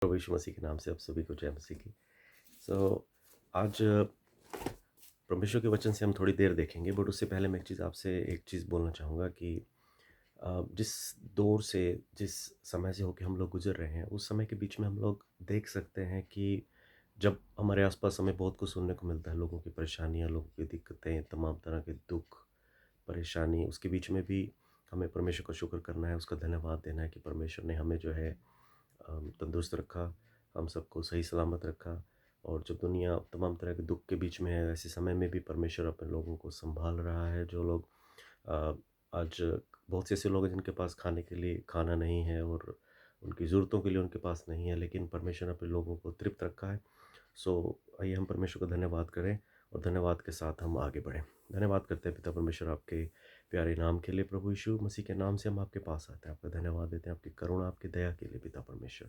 प्रभु यीशु मसीह के नाम से आप सभी को जय मसीह की। सो आज परमेश्वर के वचन से हम थोड़ी देर देखेंगे, बट उससे पहले मैं एक चीज़ बोलना चाहूँगा कि जिस दौर से, जिस समय से होके हम लोग गुजर रहे हैं, उस समय के बीच में हम लोग देख सकते हैं कि जब हमारे आसपास हमें बहुत कुछ सुनने को मिलता है, लोगों की परेशानियाँ, लोगों की दिक्कतें, तमाम तरह के दुख, परेशानी, उसके बीच में भी हमें परमेश्वर का शुक्र करना है, उसका धन्यवाद देना है कि परमेश्वर ने हमें जो है तंदुरुस्त रखा, हम सबको सही सलामत रखा। और जब दुनिया तमाम तरह के दुख के बीच में है, ऐसे समय में भी परमेश्वर अपने लोगों को संभाल रहा है। जो लोग अ, आज बहुत से ऐसे लोग हैं जिनके पास खाने के लिए खाना नहीं है और उनकी ज़रूरतों के लिए उनके पास नहीं है, लेकिन परमेश्वर ने अपने लोगों को तृप्त रखा है। सो आइए हम परमेश्वर का धन्यवाद करें और धन्यवाद के साथ हम आगे बढ़ें। धन्यवाद करते हैं पिता परमेश्वर आपके प्यारे नाम के लिए। प्रभु यीशु मसीह के नाम से हम आपके पास आते हैं, आपका धन्यवाद देते हैं आपकी करुणा, आपकी दया के लिए पिता परमेश्वर।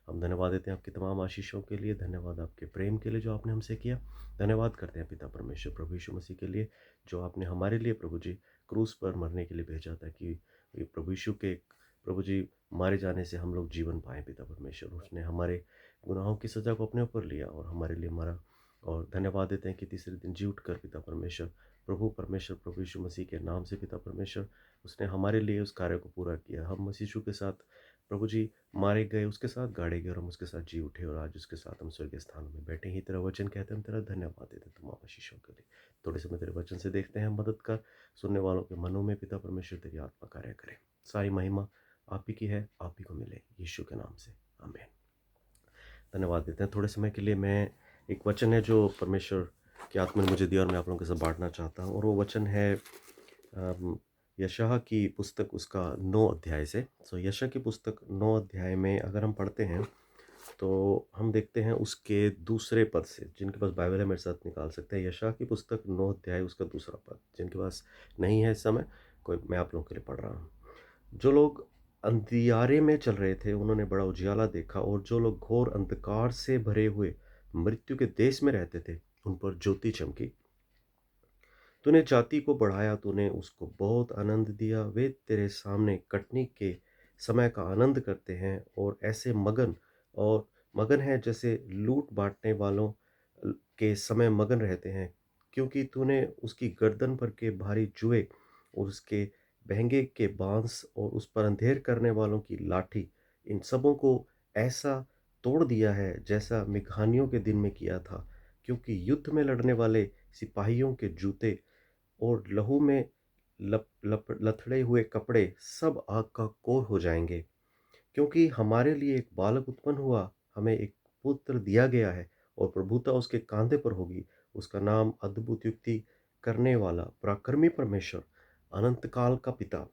हम धन्यवाद देते हैं आपकी तमाम आशीषों के लिए, धन्यवाद आपके प्रेम के लिए जो आपने हमसे किया। धन्यवाद करते हैं पिता परमेश्वर प्रभु यीशु मसीह के लिए, जो आपने हमारे लिए प्रभु जी क्रूस पर मरने के लिए भेजा था, कि ये प्रभु यीशु के प्रभु जी मारे जाने से हम लोग जीवन पाएँ पिता परमेश्वर। उसने हमारे गुनाहों की सज़ा को अपने ऊपर लिया और हमारे लिए मरा। और धन्यवाद देते हैं कि तीसरे दिन जी उठकर पिता परमेश्वर, प्रभु परमेश्वर प्रभु यीशु मसीह के नाम से पिता परमेश्वर, उसने हमारे लिए उस कार्य को पूरा किया। हम मसीह यीशु के साथ प्रभु जी मारे गए, उसके साथ गाड़े गए और हम उसके साथ जी उठे और आज उसके साथ हम स्वर्गीय स्थानों में बैठे ही। तेरा वचन कहते हैं हम तेरा धन्यवाद देते हैं तमाम आशीषों के लिए। थोड़े समय तेरे वचन से देखते हैं, मदद कर सुनने वालों के मनों में पिता परमेश्वर तेरी आत्मा कार्य करे। सारी महिमा आप ही की है, आप ही को मिले, यीशु के नाम से आमीन। धन्यवाद देते हैं। थोड़े समय के लिए मैं एक वचन है जो परमेश्वर की आत्मा ने मुझे दिया और मैं आप लोगों के साथ बांटना चाहता हूँ, और वो वचन है यशायाह की पुस्तक उसका 9 अध्याय से। सो यशायाह की पुस्तक 9 अध्याय में अगर हम पढ़ते हैं तो हम देखते हैं उसके दूसरे पद से। जिनके पास बाइबल है मेरे साथ निकाल सकते हैं। यशायाह की पुस्तक 9 अध्याय उसका दूसरा पद, जिनके पास नहीं है इस समय कोई, मैं आप लोगों के लिए पढ़ रहा हूँ। जो लोग अंधियारे में चल रहे थे उन्होंने बड़ा उजियाला देखा, और जो लोग घोर अंधकार से भरे हुए मृत्यु के देश में रहते थे उन पर ज्योति चमकी। तूने जाति को बढ़ाया, तूने उसको बहुत आनंद दिया। वे तेरे सामने कटनी के समय का आनंद करते हैं और ऐसे मगन है जैसे लूट बांटने वालों के समय मगन रहते हैं, क्योंकि तूने उसकी गर्दन पर के भारी जुए और उसके बहंगे के बांस और उस पर अंधेर करने वालों की लाठी, इन सबों को ऐसा तोड़ दिया है जैसा मेघानियों के दिन में किया था। क्योंकि युद्ध में लड़ने वाले सिपाहियों के जूते और लहू में लथड़े हुए कपड़े सब आग का कोर हो जाएंगे। क्योंकि हमारे लिए एक बालक उत्पन्न हुआ, हमें एक पुत्र दिया गया है, और प्रभुता उसके कांधे पर होगी। उसका नाम अद्भुत युक्ति करने वाला, पराक्रमी परमेश्वर, अनंत काल का पिता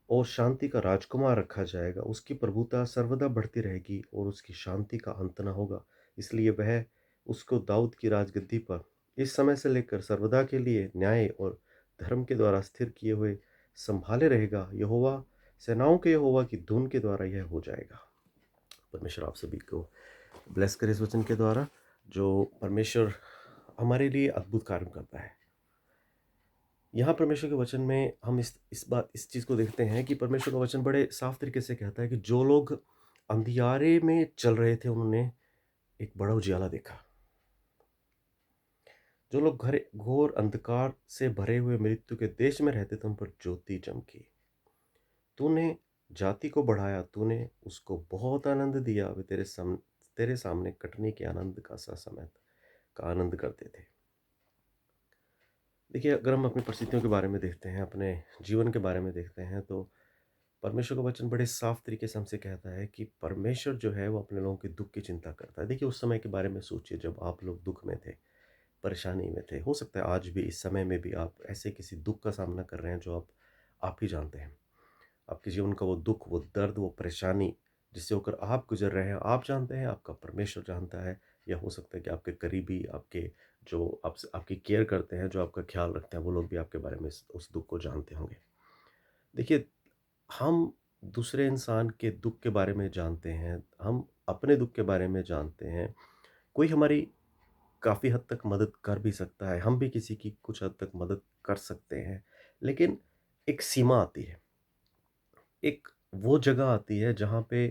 और शांति का राजकुमार रखा जाएगा। उसकी प्रभुता सर्वदा बढ़ती रहेगी और उसकी शांति का अंत न होगा। इसलिए वह उसको दाऊद की राजगद्दी पर इस समय से लेकर सर्वदा के लिए न्याय और धर्म के द्वारा स्थिर किए हुए संभाले रहेगा। यहोवा, सेनाओं के यहोवा की धुन के द्वारा यह हो जाएगा। परमेश्वर आप सभी को ब्लेस करे इस वचन के द्वारा, जो परमेश्वर हमारे लिए अद्भुत कार्य करता है। यहाँ परमेश्वर के वचन में हम इस चीज़ को देखते हैं कि परमेश्वर का वचन बड़े साफ तरीके से कहता है कि जो लोग अंधियारे में चल रहे थे उन्होंने एक बड़ा उजियाला देखा। जो लोग घोर अंधकार से भरे हुए मृत्यु के देश में रहते थे उन पर ज्योति चमकी। तूने जाति को बढ़ाया, तूने उसको बहुत आनंद दिया। वे तेरे सामने कटनी के आनंद का सा समय का आनंद करते थे। देखिए, अगर हम अपनी परिस्थितियों के बारे में देखते हैं, अपने जीवन के बारे में देखते हैं, तो परमेश्वर का वचन बड़े साफ तरीके से हमसे कहता है कि परमेश्वर जो है वो अपने लोगों के दुख की चिंता करता है। देखिए, उस समय के बारे में सोचिए जब आप लोग दुख में थे, परेशानी में थे। हो सकता है आज भी इस समय में भी आप ऐसे किसी दुख का सामना कर रहे हैं जो आप ही जानते हैं। आपके जीवन का वो दुख, वो दर्द, वो परेशानी जिससे होकर आप गुजर रहे हैं, आप जानते हैं, आपका परमेश्वर जानता है। या हो सकता है कि आपके करीबी, आपके जो आपकी केयर करते हैं, जो आपका ख्याल रखते हैं, वो लोग भी आपके बारे में उस दुख को जानते होंगे। देखिए, हम दूसरे इंसान के दुख के बारे में जानते हैं, हम अपने दुख के बारे में जानते हैं। कोई हमारी काफ़ी हद तक मदद कर भी सकता है, हम भी किसी की कुछ हद तक मदद कर सकते हैं, लेकिन एक सीमा आती है। एक वो जगह आती है जहाँ पे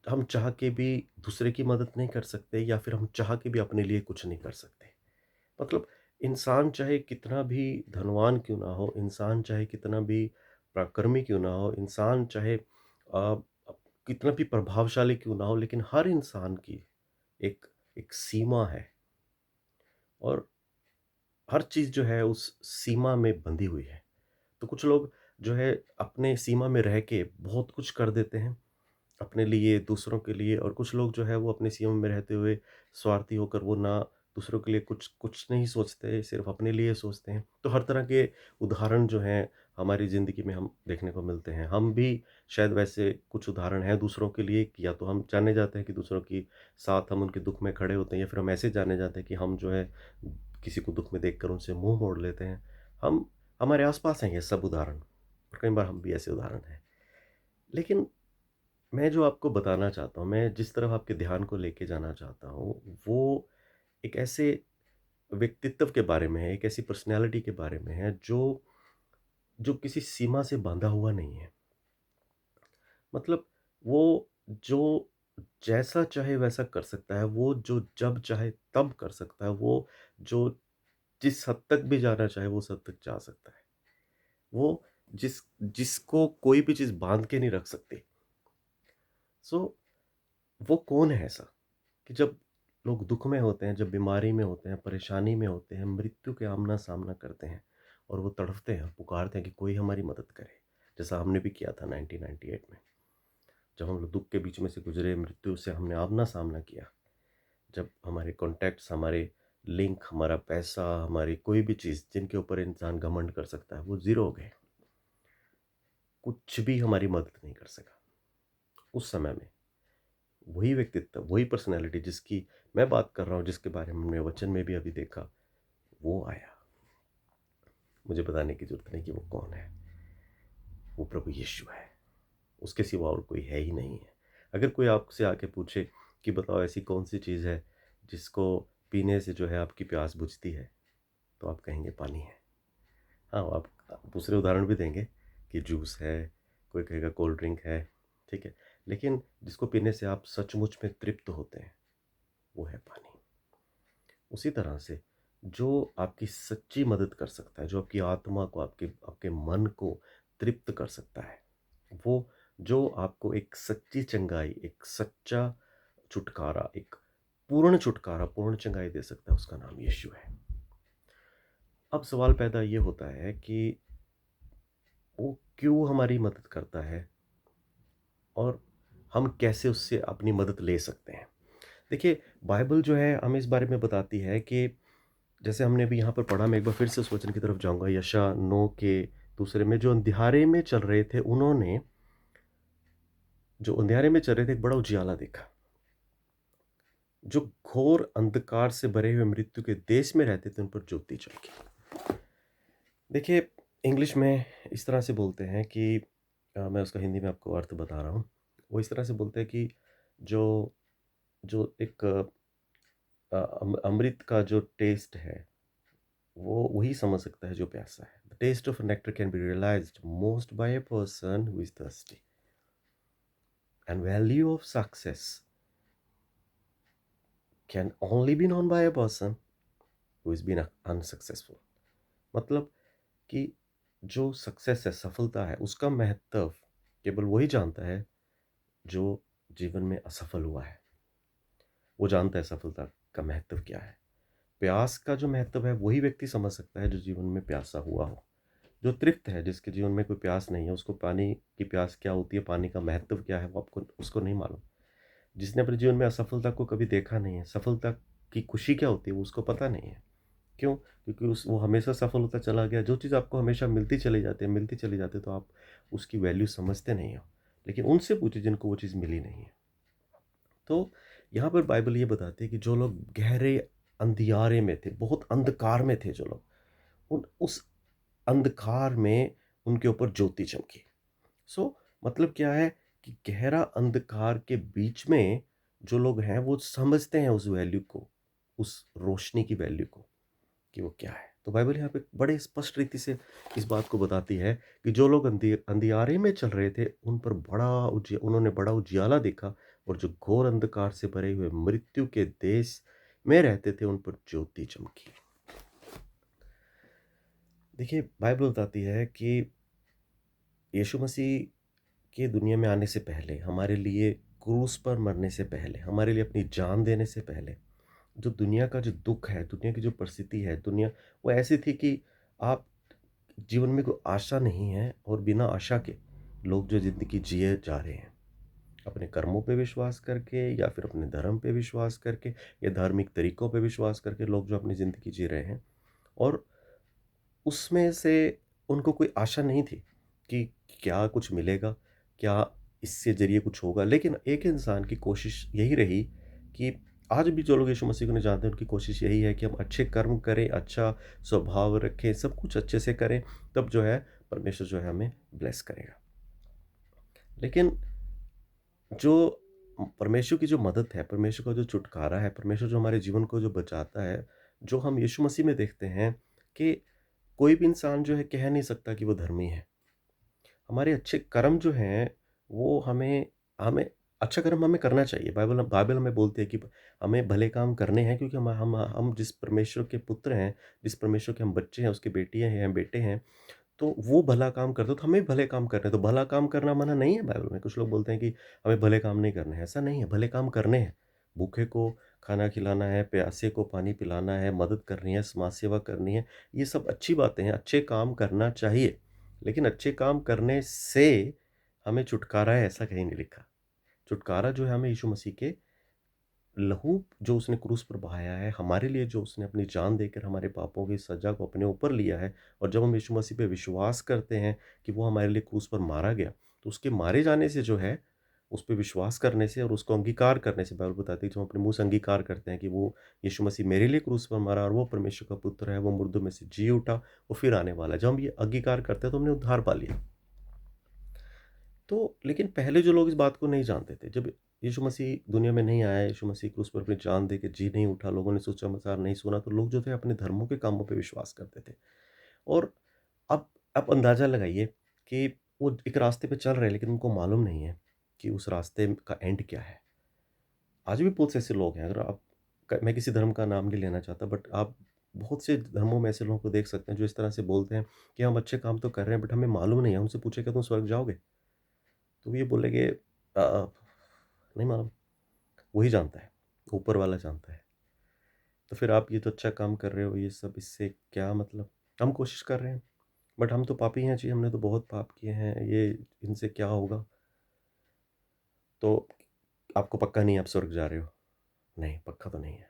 हम चाह के भी दूसरे की मदद नहीं कर सकते या फिर हम चाह के भी अपने लिए कुछ नहीं कर सकते। मतलब इंसान चाहे कितना भी धनवान क्यों ना हो, इंसान चाहे कितना भी पराक्रमी क्यों ना हो, इंसान चाहे कितना भी प्रभावशाली क्यों ना हो, लेकिन हर इंसान की एक एक सीमा है और हर चीज़ जो है उस सीमा में बंधी हुई है। तो कुछ लोग जो है अपने सीमा में रह के बहुत कुछ कर देते हैं, अपने लिए, दूसरों के लिए, और कुछ लोग जो है वो अपनी सीमा में रहते हुए स्वार्थी होकर वो ना दूसरों के लिए कुछ कुछ नहीं सोचते, सिर्फ़ अपने लिए सोचते हैं। तो हर तरह के उदाहरण जो हैं हमारी ज़िंदगी में हम देखने को मिलते हैं। हम भी शायद वैसे कुछ उदाहरण हैं दूसरों के लिए कि या तो हम जाने जाते हैं कि दूसरों की साथ हम उनके दुःख में खड़े होते हैं या फिर हम ऐसे जाने जाते हैं कि हम जो है किसी को दुःख में देखकर उनसे मुँह मोड़ लेते हैं। हम हमारे आस-पास हैं ये सब उदाहरण और कई बार हम भी ऐसे उदाहरण हैं। लेकिन मैं जो आपको बताना चाहता हूँ, मैं जिस तरफ आपके ध्यान को लेके जाना चाहता हूँ, वो एक ऐसे व्यक्तित्व के बारे में है, एक ऐसी पर्सनैलिटी के बारे में है जो जो किसी सीमा से बाँधा हुआ नहीं है। मतलब वो जो जैसा चाहे वैसा कर सकता है, वो जो जब चाहे तब कर सकता है, वो जो जिस हद तक भी जाना चाहे वो उस हद तक जा सकता है। वो जिसको कोई भी चीज़ बाँध के नहीं रख सकती। सो वो कौन है ऐसा? कि जब लोग दुःख में होते हैं, जब बीमारी में होते हैं, परेशानी में होते हैं, मृत्यु के आमना-सामना करते हैं और वो तड़पते हैं, पुकारते हैं कि कोई हमारी मदद करे। जैसा हमने भी किया था 1998 में। जब हम लोग दुःख के बीच में से गुज़रे, मृत्यु से हमने आमना-सामना किया। जब हमारे कॉन्टैक्ट्स, हमारे लिंक, हमारा पैसा, हमारी कोई भी चीज़ जिनके ऊपर इंसान घमंड कर सकता है, वो ज़ीरो हो गए। कुछ भी हमारी मदद नहीं कर सका। उस समय में वही व्यक्तित्व, वही पर्सनैलिटी जिसकी मैं बात कर रहा हूँ, जिसके बारे में हमने वचन में भी अभी देखा, वो आया। मुझे बताने की ज़रूरत नहीं कि वो कौन है। वो प्रभु यीशु है। उसके सिवा और कोई है ही नहीं है। अगर कोई आपसे आके पूछे कि बताओ ऐसी कौन-सी चीज़ है जिसको पीने से जो है आपकी प्यास बुझती है, तो आप कहेंगे पानी है। हाँ, आप दूसरे उदाहरण भी देंगे कि जूस है, कोई कहेगा कोल्ड ड्रिंक है, ठीक है? लेकिन जिसको पीने से आप सचमुच में तृप्त होते हैं, वो है पानी। उसी तरह से जो आपकी सच्ची मदद कर सकता है, जो आपकी आत्मा को, आपके आपके मन को तृप्त कर सकता है, वो जो आपको एक सच्ची चंगाई, एक सच्चा छुटकारा, एक पूर्ण छुटकारा, पूर्ण चंगाई दे सकता है, उसका नाम यीशु है। अब सवाल पैदा ये होता है कि वो क्यों हमारी मदद करता है और हम कैसे उससे अपनी मदद ले सकते हैं? देखिए, बाइबल जो है हमें इस बारे में बताती है कि जैसे हमने अभी यहाँ पर पढ़ा, मैं एक बार फिर से उस वचन की तरफ जाऊँगा, यशायाह 9 के दूसरे में, जो अंधियारे में चल रहे थे, उन्होंने जो अंधियारे में चल रहे थे, एक बड़ा उजियाला देखा। जो घोर अंधकार से भरे हुए मृत्यु के देश में रहते थे, उन पर ज्योति चमकी। देखिए, इंग्लिश में इस तरह से बोलते हैं कि मैं उसका हिंदी में आपको अर्थ बता रहा हूँ। वो इस तरह से बोलते हैं कि जो जो एक अमृत का जो टेस्ट है, वो वही समझ सकता है जो प्यासा है। The taste of nectar can be realized most by a person who is thirsty and value of success can only be known by a person who is been unsuccessful. मतलब कि जो सक्सेस है, सफलता है, उसका महत्व केवल वही जानता है जो जीवन में असफल हुआ है। वो जानता है सफलता का महत्व क्या है। प्यास का जो महत्व है वही व्यक्ति समझ सकता है जो जीवन में प्यासा हुआ हो। जो तृप्त है, जिसके जीवन में कोई प्यास नहीं है, उसको पानी की प्यास क्या होती है, पानी का महत्व क्या है, वो आपको उसको नहीं मालूम। जिसने अपने जीवन में असफलता को कभी देखा नहीं है, सफलता की खुशी क्या होती है, वो उसको पता नहीं है। क्यों? क्योंकि उस वो हमेशा सफल होता चला गया। जो चीज़ आपको हमेशा मिलती चली जाती है, तो आप उसकी वैल्यू समझते नहीं हो। लेकिन उनसे पूछिए जिनको वो चीज़ मिली नहीं है। तो यहाँ पर बाइबल ये बताती है कि जो लोग गहरे अंधियारे में थे, बहुत अंधकार में थे जो लोग, उन उस अंधकार में उनके ऊपर ज्योति चमकी। सो मतलब क्या है कि गहरा अंधकार के बीच में जो लोग हैं, वो समझते हैं उस वैल्यू को, उस रोशनी की वैल्यू को, कि वो क्या है। तो बाइबल यहाँ पे बड़े स्पष्ट रीति से इस बात को बताती है कि जो लोग अंधियारे में चल रहे थे, उन पर उन्होंने बड़ा उजियाला देखा और जो घोर अंधकार से भरे हुए मृत्यु के देश में रहते थे, उन पर ज्योति चमकी। देखिए, बाइबल बताती है कि यीशु मसीह के दुनिया में आने से पहले, हमारे लिए क्रूस पर मरने से पहले, हमारे लिए अपनी जान देने से पहले, जो दुनिया का जो दुःख है, दुनिया की जो परिस्थिति है, दुनिया वो ऐसी थी कि आप जीवन में कोई आशा नहीं है और बिना आशा के लोग जो ज़िंदगी जिए जा रहे हैं। अपने कर्मों पे विश्वास करके या फिर अपने धर्म पे विश्वास करके या धार्मिक तरीकों पे विश्वास करके लोग जो अपनी ज़िंदगी जी रहे हैं और उसमें से उनको कोई आशा नहीं थी कि क्या कुछ मिलेगा, क्या इससे ज़रिए कुछ होगा। लेकिन एक इंसान की कोशिश यही रही कि आज भी जो लोग यीशु मसीह को नहीं जानते, उनकी कोशिश यही है कि हम अच्छे कर्म करें, अच्छा स्वभाव रखें, सब कुछ अच्छे से करें, तब जो है परमेश्वर जो है हमें ब्लेस करेगा। लेकिन जो परमेश्वर की जो मदद है, परमेश्वर का जो छुटकारा है, परमेश्वर जो हमारे जीवन को जो बचाता है, जो हम यीशु मसीह में देखते हैं कि कोई भी इंसान जो है कह नहीं सकता कि वो धर्मी है। हमारे अच्छे कर्म जो हैं, वो हमें हमें अच्छा कर्म हमें करना चाहिए। बाइबल बाइबल हमें बोलती है कि हमें भले काम करने हैं क्योंकि हम जिस परमेश्वर के पुत्र हैं, जिस परमेश्वर के हम बच्चे हैं, उसकी बेटियाँ हैं, बेटे हैं, तो वो भला काम करते हो तो हमें भी भले काम करने हैं। तो भला काम करना मना नहीं है बाइबल में। कुछ लोग बोलते हैं कि हमें भले काम नहीं करने हैं, ऐसा नहीं है, भले काम करने हैं। भूखे को खाना खिलाना है, प्यासे को पानी पिलाना है, मदद करनी है, समाज सेवा करनी है, ये सब अच्छी बातें हैं, अच्छे काम करना चाहिए। लेकिन अच्छे काम करने से हमें छुटकारा है, ऐसा कहीं नहीं लिखा। छुटकारा जो है हमें यीशु मसीह के लहू जो उसने क्रूस पर बहाया है, हमारे लिए जो उसने अपनी जान देकर हमारे पापों की सज़ा को अपने ऊपर लिया है और जब हम यीशु मसीह पे विश्वास करते हैं कि वो हमारे लिए क्रूस पर मारा गया, तो उसके मारे जाने से जो है, उस पे विश्वास करने से और उसको अंगीकार करने से बाइबल बताती है, जब हम अपने मुँह से अंगीकार करते हैं कि वो यीशु मसीह मेरे लिए क्रूस पर मरा और वो परमेश्वर का पुत्र है, वो मुर्दों में से जी उठा, वो फिर आने वाला है। जब हम ये अंगीकार करते हैं, तो हमने उद्धार पा लिया। तो लेकिन पहले जो लोग इस बात को नहीं जानते थे, जब यीशु मसीह दुनिया में नहीं आया, यीशु मसीह क्रूस पर अपनी जान दे के जी नहीं उठा, लोगों ने सुसमाचार नहीं सुना, तो लोग जो थे अपने धर्मों के कामों पे विश्वास करते थे। और अब आप अंदाज़ा लगाइए कि वो एक रास्ते पे चल रहे हैं, लेकिन उनको मालूम नहीं है कि उस रास्ते का एंड क्या है। आज भी बहुत से ऐसे लोग हैं, अगर आप मैं किसी धर्म का नाम नहीं लेना चाहता, बट आप बहुत से धर्मों में ऐसे लोगों को देख सकते हैं, जो इस तरह से बोलते हैं कि हम अच्छे काम तो कर रहे हैं, बट हमें मालूम नहीं है। उनसे पूछे, क्या तुम स्वर्ग जाओगे? तो वो ये बोलेंगे नहीं मालूम, वही जानता है, ऊपर वाला जानता है। तो फिर आप ये तो अच्छा काम कर रहे हो, ये सब इससे क्या मतलब? हम कोशिश कर रहे हैं, बट हम तो पापी हैं जी, हमने तो बहुत पाप किए हैं, ये इनसे क्या होगा? तो आपको पक्का नहीं है आप स्वर्ग जा रहे हो? नहीं, पक्का तो नहीं है।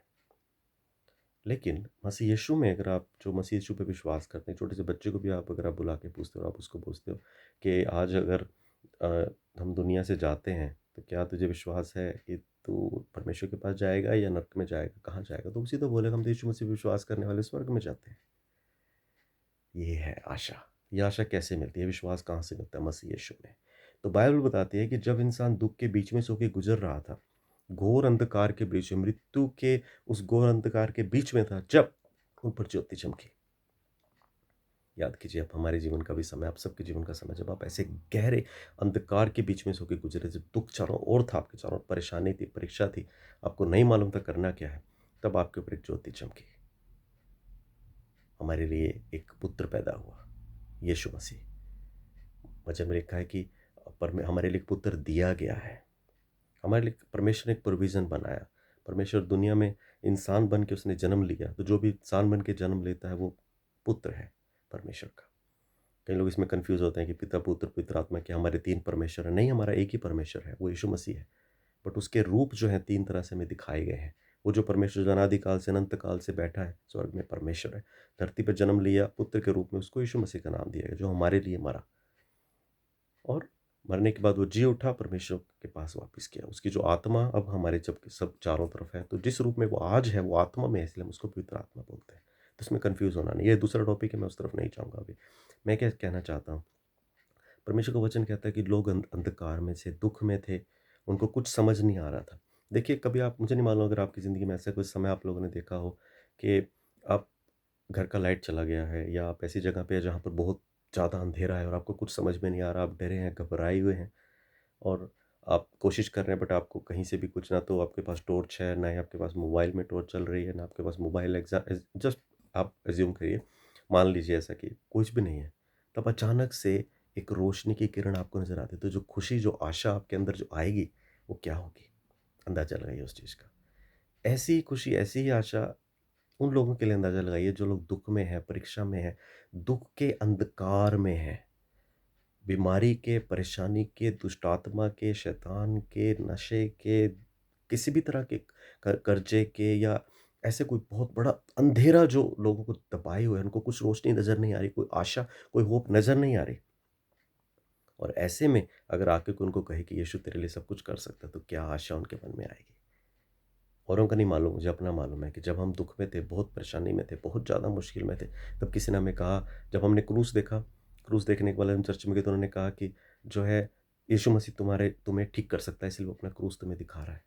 लेकिन मसीह यीशु में अगर आप जो मसीह यीशु पे विश्वास करते हैं, छोटे से बच्चे को भी आप अगर आप बुला के पूछते हो, आप उसको पूछते हो कि आज अगर हम दुनिया से जाते हैं, तो क्या तुझे विश्वास है कि तू परमेश्वर के पास जाएगा या नरक में जाएगा, कहाँ जाएगा? तो उसी तो बोलेगा, हम तो यीशु मसीह पे विश्वास करने वाले स्वर्ग में जाते हैं। ये है आशा। ये आशा कैसे मिलती है? विश्वास कहाँ से मिलता है? मसीह यीशु में। तो बाइबल बताती है कि जब इंसान दुःख के बीच में से होके गुज़र रहा था, घोर अंधकार के बीच में, मृत्यु के उस घोर अंधकार के बीच में था, जब उन पर ज्योति चमकी। याद कीजिए, आप हमारे जीवन का भी समय, आप सबके जीवन का समय, जब आप ऐसे गहरे अंधकार के बीच में से होके गुज़रे, जब दुःख चारों ओर था, आपके चारों ओर परेशानी थी, परीक्षा थी, आपको नहीं मालूम था करना क्या है, तब आपके ऊपर एक ज्योति चमकी। हमारे लिए एक पुत्र पैदा हुआ, यीशु मसीह। वचन में लिखा है कि हमारे लिए एक पुत्र दिया गया है। हमारे लिए परमेश्वर ने एक प्रोविज़न बनाया। परमेश्वर दुनिया में इंसान बन के उसने जन्म लिया, तो जो भी इंसान बन के जन्म लेता है, वो पुत्र है परमेश्वर का। कई लोग इसमें कन्फ्यूज़ होते हैं कि पिता, पुत्र, पवित्र आत्मा, क्या हमारे 3 परमेश्वर हैं? नहीं, हमारा एक ही परमेश्वर है, वो यीशु मसीह है। बट उसके रूप जो हैं 3 तरह से हमें दिखाए गए हैं। वो जो परमेश्वर जो अनादि काल से अनंत काल से बैठा है, स्वर्ग में परमेश्वर है। धरती पे जन्म लिया पुत्र के रूप में, उसको यीशु मसीह का नाम दिया गया, जो हमारे लिए मरा। और मरने के बाद वो जी उठा, परमेश्वर के पास वापस गया। उसकी जो आत्मा अब हमारे जब सब चारों तरफ है, तो जिस रूप में वो आज है, वो आत्मा में है, इसलिए हम उसको पवित्र आत्मा बोलते हैं। तो इसमें कन्फ्यूज़ होना नहीं। ये दूसरा टॉपिक है, मैं उस तरफ नहीं जाऊँगा अभी। मैं क्या कहना चाहता हूँ, परमेश्वर का वचन कहता है कि लोग अंधकार में से, दुःख में थे, उनको कुछ समझ नहीं आ रहा था। देखिए, कभी आप, मुझे नहीं मालूम अगर आपकी ज़िंदगी में ऐसा कोई समय आप लोगों ने देखा हो कि आप घर का लाइट चला गया है या आप ऐसी जगह पे हैं जहाँ पर बहुत ज़्यादा अंधेरा है और आपको कुछ समझ में नहीं आ रहा, आप डरे हैं, घबराए हुए हैं और आप कोशिश कर रहे हैं बट आपको कहीं से भी कुछ, ना तो आपके पास टॉर्च है, ना ही आपके पास मोबाइल में टॉर्च चल रही है, ना आपके पास मोबाइल जस्ट आप अज़्यूम करिए, मान लीजिए ऐसा कि कुछ भी नहीं है। तब अचानक से एक रोशनी की किरण आपको नज़र आती है, तो जो खुशी, जो आशा आपके अंदर जो आएगी, वो क्या होगी? अंदाज़ा लगाइए उस चीज़ का। ऐसी ही खुशी, ऐसी ही आशा उन लोगों के लिए अंदाज़ा लगाइए जो लोग दुःख में हैं, परीक्षा में हैं, दुःख के अंधकार में हैं। बीमारी के, परेशानी के, दुष्टात्मा के, शैतान के, नशे के, किसी भी तरह के कर्ज़े के, या ऐसे कोई बहुत बड़ा अंधेरा जो लोगों को दबाए हुए है, उनको कुछ रोशनी नज़र नहीं आ रही, कोई आशा, कोई होप नज़र नहीं आ रही। और ऐसे में अगर आके कोई उनको कहे कि यीशु तेरे लिए सब कुछ कर सकता है, तो क्या आशा उनके मन में आएगी? औरों का नहीं मालूम, मुझे अपना मालूम है कि जब हम दुःख में थे, बहुत परेशानी में थे, बहुत ज़्यादा मुश्किल में थे, तब किसी ने हमें कहा, जब हमने क्रूस देखा, क्रूस देखने के बाद हम चर्च में गए तो उन्होंने कहा कि जो है यीशु मसीह तुम्हें ठीक कर सकता है, इसलिए वो अपना क्रूस तुम्हें दिखा रहा है।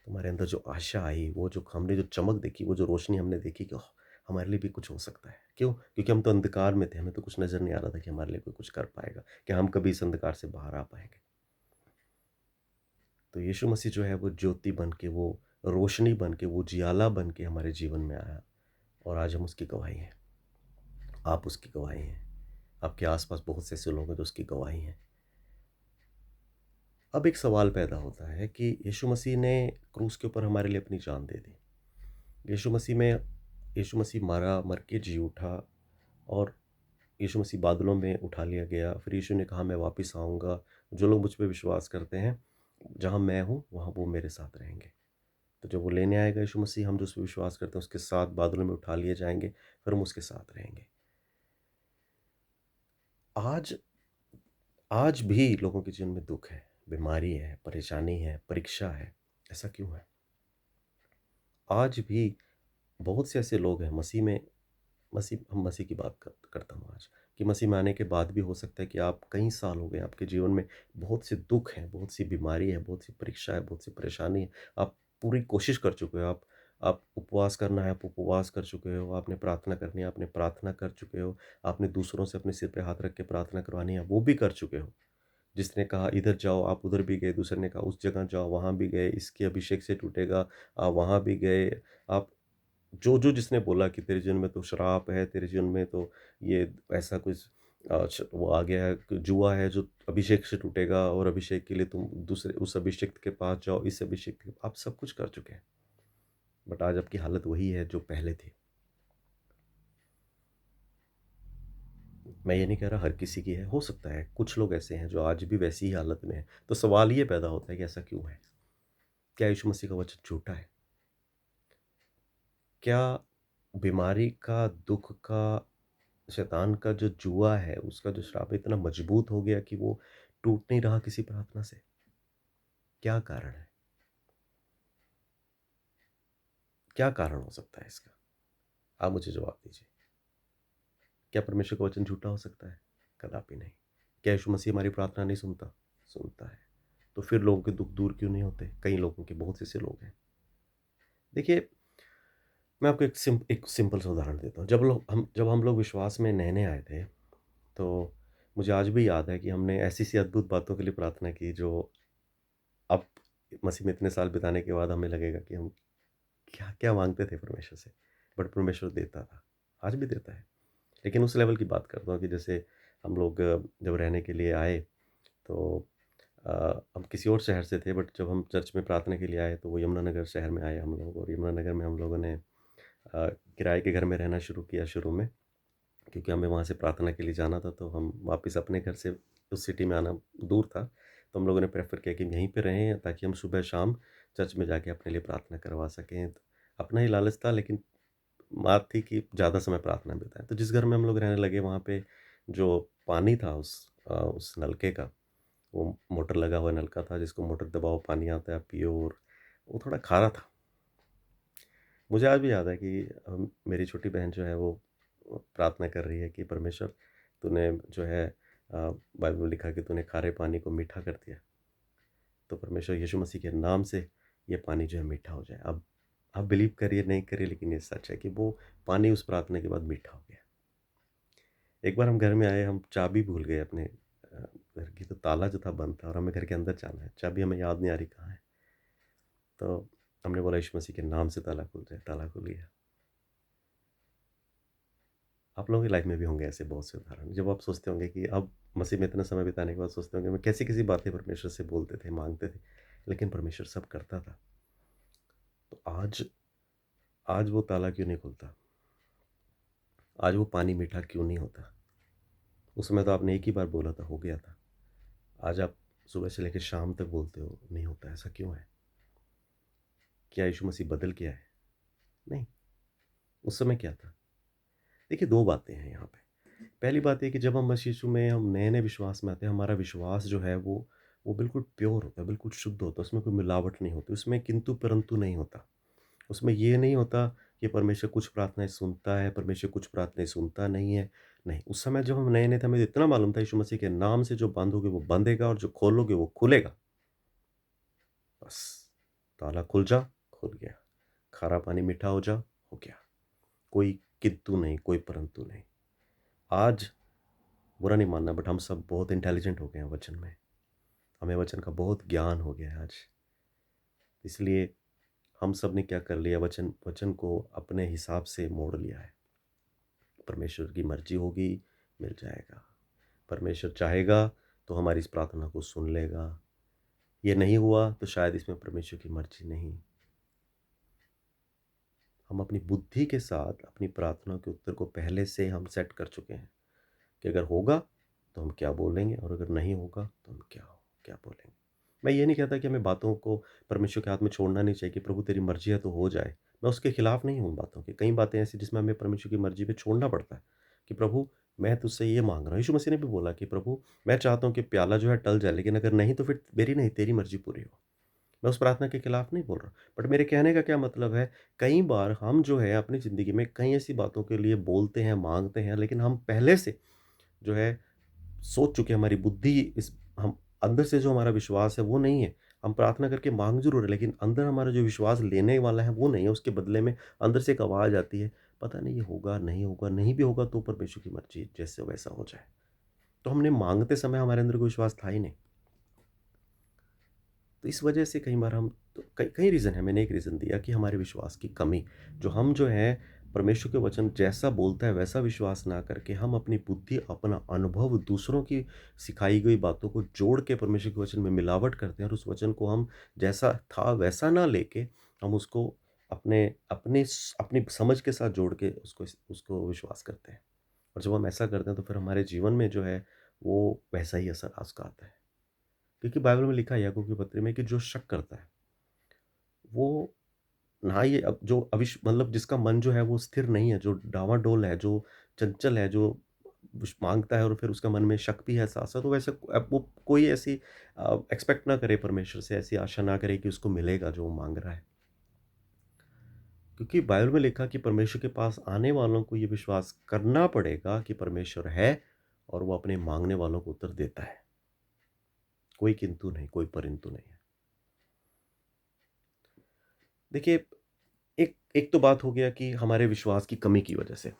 तुम्हारे अंदर जो आशा आई, वो जो हमने जो चमक देखी, वो जो रोशनी हमने देखी कि ओह! हमारे लिए भी कुछ हो सकता है। क्यों? क्योंकि हम तो अंधकार में थे, हमें तो कुछ नज़र नहीं आ रहा था कि हमारे लिए कोई कुछ कर पाएगा, कि हम कभी इस अंधकार से बाहर आ पाएँगे। तो यीशु मसीह जो है वो ज्योति बन के, वो रोशनी बन के, वो उजियाला बन के हमारे जीवन में आया, और आज हम उसकी गवाही हैं। आप उसकी गवाही हैं। आपके आस-पास बहुत से ऐसे लोग हैं जो उसकी गवाही हैं। अब एक सवाल पैदा होता है कि यीशु मसीह ने क्रूस के ऊपर हमारे लिए अपनी जान दे दी। यीशु मसीह में यीशु मसीह मरा, मर के जी उठा, और यीशु मसीह बादलों में उठा लिया गया। फिर यीशु ने कहा मैं वापस आऊँगा। जो लोग मुझ पे विश्वास करते हैं, जहाँ मैं हूँ, वहाँ वो मेरे साथ रहेंगे। तो जब वो लेने आएगा यीशु मसीह, हम जो उस पे विश्वास करते हैं उसके साथ बादलों में उठा लिए जाएँगे, फिर हम उसके साथ रहेंगे। आज आज भी लोगों के जीवन में दुःख है, बीमारी है, परेशानी है, परीक्षा है। ऐसा क्यों है? आज भी बहुत से ऐसे लोग हैं हम मसीह की बात करता हूँ आज, कि मसीह में आने के बाद भी हो सकता है कि आप कई साल हो गए, आपके जीवन में बहुत से दुःख हैं, बहुत सी बीमारी है, बहुत सी परीक्षा है, बहुत सी परेशानी है। आप पूरी कोशिश कर चुके हो, आप उपवास करना है, आप उपवास कर चुके हो, आपने प्रार्थना करनी है, आपने प्रार्थना कर चुके हो, आपने दूसरों से अपने सिर पे हाथ रख के प्रार्थना करवानी है, वो भी कर चुके हो। जिसने कहा इधर जाओ, आप उधर भी गए, दूसरे ने कहा उस जगह जाओ, वहाँ भी गए, इसके अभिषेक से टूटेगा, आप वहाँ भी गए। आप जो जिसने बोला कि तेरे जीवन में तो श्राप है, तेरे जीवन में तो ये ऐसा कुछ वो आ गया है, कि जुआ है जो अभिषेक से टूटेगा, और अभिषेक के लिए तुम दूसरे उस अभिषेक के पास जाओ, इस अभिषेक के, आप सब कुछ कर चुके हैं। बट आज आपकी हालत वही है जो पहले थी। मैं ये नहीं कह रहा हर किसी की है, हो सकता है कुछ लोग ऐसे हैं जो आज भी वैसी ही हालत में हैं। तो सवाल ये पैदा होता है कि ऐसा क्यों है? क्या यीशु मसीह का वचन झूठा है? क्या बीमारी का, दुःख का, शैतान का जो जुआ है, उसका जो श्राप इतना मजबूत हो गया कि वो टूट नहीं रहा किसी प्रार्थना से? क्या कारण है? क्या कारण हो सकता है इसका? आप मुझे जवाब दीजिए। क्या परमेश्वर का वचन झूठा हो सकता है? कदापि नहीं। क्या यीशु मसीह हमारी प्रार्थना नहीं सुनता? सुनता है। तो फिर लोगों के दुःख दूर क्यों नहीं होते? कई लोगों के, बहुत से ऐसे लोग हैं। देखिए, मैं आपको एक सिंपल सा उदाहरण देता हूँ। जब हम लोग विश्वास में नए-नए आए थे, तो मुझे आज भी याद है कि हमने ऐसी-सी अद्भुत बातों के लिए प्रार्थना की जो अब मसीह में इतने साल बिताने के बाद हमें लगेगा कि हम क्या-क्या माँगते थे परमेश्वर से, बट परमेश्वर देता था, आज भी देता है। लेकिन उस लेवल की बात करता हूँ कि जैसे हम लोग जब रहने के लिए आए, तो हम किसी और शहर से थे, बट जब हम चर्च में प्रार्थना के लिए आए तो वो यमुनानगर शहर में आए हम लोग, और यमुनानगर में हम लोगों ने किराए के घर में रहना शुरू किया शुरू में, क्योंकि हमें वहाँ से प्रार्थना के लिए जाना था, तो हम वापस अपने घर से उस सिटी में आना दूर था। तो हम लोगों ने प्रेफ़र किया कि हम यहीं पे रहें, ताकि हम सुबह-शाम चर्च में जाके अपने लिए प्रार्थना करवा सकें। तो अपना ही लालच था, लेकिन बात थी कि ज़्यादा समय प्रार्थना में बिताएँ। तो जिस घर में हम लोग रहने लगे, वहाँ पे जो पानी था उस नलके का, वो मोटर लगा हुआ नलका था, जिसको मोटर दबाओ पानी आता है, आप पियो, और वो थोड़ा खारा था। मुझे आज भी याद है कि मेरी छोटी बहन जो है वो प्रार्थना कर रही है कि परमेश्वर, तूने जो है बाइबल में लिखा कि तूने खारे पानी को मीठा कर दिया। तो परमेश्वर यीशु मसीह के नाम से ये पानी जो है मीठा हो जाए। अब आप बिलीव करिए नहीं करिए, लेकिन ये सच है कि वो पानी उस प्रार्थना के बाद मीठा हो गया। एक बार हम घर में आए, हम चाबी भूल गए अपने घर की तो ताला जो था बंद था और हमें घर के अंदर जाना है, चाबी हमें याद नहीं आ रही कहाँ है। तो हमने बोला यीशु मसीह के नाम से ताला खुल जाए, ताला खुल गया। आप लोगों की लाइफ में भी होंगे ऐसे बहुत से उदाहरण, जब आप सोचते होंगे कि अब मसीह में इतना समय बिताने के बाद सोचते होंगे मैं कैसी-कैसी बातें परमेश्वर से बोलते थे, माँगते थे, लेकिन परमेश्वर सब करता था। तो आज आज वो ताला क्यों नहीं खुलता? आज वो पानी मीठा क्यों नहीं होता? उस समय तो आपने एक ही बार बोला था, हो गया था। आज आप सुबह से लेकर शाम तक बोलते हो, नहीं होता, ऐसा क्यों है? क्या यीशु मसीह बदल गया है? नहीं, उस समय क्या था? देखिए 2 बातें हैं यहाँ पे। पहली बात ये कि जब हम मसीह यीशु में हम नए-नए विश्वास में आते हैं, हमारा विश्वास जो है वो बिल्कुल प्योर होता है, बिल्कुल शुद्ध होता है, उसमें कोई मिलावट नहीं होती, उसमें किंतु-परंतु नहीं होता। उसमें ये नहीं होता कि परमेश्वर कुछ प्रार्थनाएँ सुनता है, परमेश्वर कुछ प्रार्थनाएँ सुनता नहीं है। नहीं, उस समय जब हम नए-नए थे, हमें तो इतना मालूम था यीशु मसीह के नाम से जो बाँधोगे वो बंधेगा और जो खोलोगे वो खुलेगा। बस, ताला खुल गया। खारा पानी मीठा हो गया। कोई किंतु नहीं, कोई परंतु नहीं। आज बुरा नहीं मानना बट हम सब बहुत इंटेलिजेंट हो गए हैं वचन में। हमें वचन का बहुत ज्ञान हो गया है आज। इसलिए हम सब ने क्या कर लिया, वचन वचन को अपने हिसाब से मोड़ लिया है। परमेश्वर की मर्ज़ी होगी, मिल जाएगा। परमेश्वर चाहेगा तो हमारी इस प्रार्थना को सुन लेगा। ये नहीं हुआ तो शायद इसमें परमेश्वर की मर्ज़ी नहीं। हम अपनी बुद्धि के साथ अपनी प्रार्थना के उत्तर को पहले से हम सेट कर चुके हैं कि अगर होगा तो हम क्या बोलेंगे और अगर नहीं होगा तो हम क्या बोलेंगे। मैं ये नहीं कहता कि हमें बातों को परमेश्वर के हाथ में छोड़ना नहीं चाहिए कि प्रभु तेरी मर्ज़ी है तो हो जाए। मैं उसके खिलाफ नहीं हूँ उन बातों के। कई बातें ऐसी जिसमें हमें परमेश्वर की मर्ज़ी पे छोड़ना पड़ता है कि प्रभु मैं तुझसे ये माँग रहा हूँ। यीशु मसीह ने भी बोला कि प्रभु मैं चाहता हूँ कि प्याला जो है टल जाए लेकिन अगर नहीं तो फिर मेरी नहीं तेरी मर्ज़ी पूरी हो। मैं उस प्रार्थना के खिलाफ नहीं बोल रहा। बट मेरे कहने का क्या मतलब है, कई बार हम जो है अपनी ज़िंदगी में कई ऐसी बातों के लिए बोलते हैं, माँगते हैं लेकिन हम पहले से जो है सोच चुके हैं, हमारी बुद्धि इस हम अंदर से जो हमारा विश्वास है वो नहीं है। हम प्रार्थना करके माँग ज़रूर रहे लेकिन अंदर हमारा जो विश्वास लेने वाला है वो नहीं है। उसके बदले में अंदर से एक आवाज़ आती है, पता नहीं ये होगा, नहीं होगा, नहीं भी होगा तो परमेश्वर की मर्ज़ी जैसे वैसा हो जाए। तो हमने माँगते समय हमारे अंदर कोई विश्वास था ही नहीं। तो इस वजह से कई बार हम तो कई कई रीज़न है, मैंने एक रीज़न दिया कि हमारे विश्वास की कमी, जो हम जो है परमेश्वर के वचन जैसा बोलता है वैसा विश्वास ना करके हम अपनी बुद्धि, अपना अनुभव दूसरों की सिखाई गई बातों को जोड़ के परमेश्वर के वचन में मिलावट करते हैं और उस वचन को हम जैसा था वैसा ना लेके हम उसको अपनी समझ के साथ जोड़ के उसको विश्वास करते हैं। और जब हम ऐसा करते हैं तो फिर हमारे जीवन में जो है वो वैसा ही असर उसका आता है। क्योंकि बाइबल में लिखा है याकूब की पत्री में कि जो शक करता है, वो ना ये अब जो मतलब जिसका मन जो है वो स्थिर नहीं है, जो डावाडोल है, जो चंचल है, जो माँगता है और फिर उसका मन में शक भी है साथ-साथ, तो वैसे अब वो कोई ऐसी एक्सपेक्ट ना करे परमेश्वर से, ऐसी आशा ना करे कि उसको मिलेगा जो वो माँग रहा है। क्योंकि बाइबल में लिखा कि परमेश्वर के पास आने वालों को ये विश्वास करना पड़ेगा कि परमेश्वर है और वो अपने माँगने वालों को उत्तर देता है। कोई किंतु नहीं, कोई परंतु नहीं है। देखिए एक एक तो बात हो गया कि हमारे विश्वास की कमी की वजह से।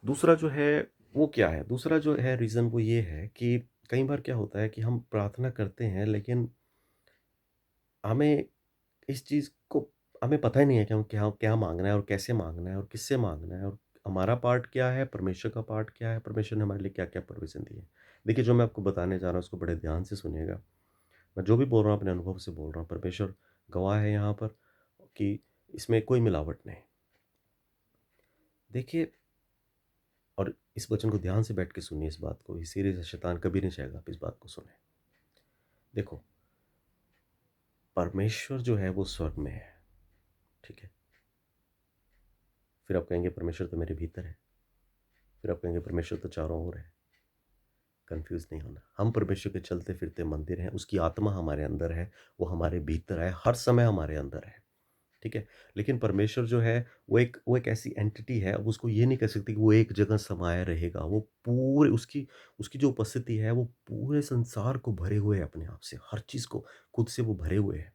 दूसरा जो है वो क्या है? दूसरा जो है रीज़न वो ये है कि कई बार क्या होता है कि हम प्रार्थना करते हैं लेकिन हमें इस चीज़ को हमें पता ही नहीं है कि हम क्या क्या माँगना है और कैसे माँगना है और किससे माँगना है और हमारा पार्ट क्या है, परमेश्वर का पार्ट क्या है, परमेश्वर ने हमारे लिए क्या-क्या प्रोविज़न दी है। देखिए जो मैं आपको बताने जा रहा हूँ उसको बड़े ध्यान से सुनिएगा। मैं जो भी बोल रहा हूँ अपने अनुभव से बोल रहा हूँ, परमेश्वर गवाह है यहाँ पर कि इसमें कोई मिलावट नहीं। देखिए और इस वचन को ध्यान से बैठ के सुनिए इस बात को, इसीलिए से शैतान कभी नहीं चाहेगा आप इस बात को सुनें। देखो, परमेश्वर जो है वो स्वर्ग में है, ठीक है? फिर आप कहेंगे परमेश्वर तो मेरे भीतर है, फिर आप कहेंगे परमेश्वर तो चारों ओर है। कन्फ्यूज़ नहीं होना। हम परमेश्वर के चलते-फिरते मंदिर हैं, उसकी आत्मा हमारे अंदर है, वो हमारे भीतर है, हर समय हमारे अंदर है, ठीक है? लेकिन परमेश्वर जो है वो एक ऐसी एंटिटी है, अब उसको ये नहीं कह सकते कि वो एक जगह समाया रहेगा। वो पूरे उसकी उसकी जो उपस्थिति है, वो पूरे संसार को भरे हुए है अपने आप से, हर चीज़ को खुद से वो भरे हुए है।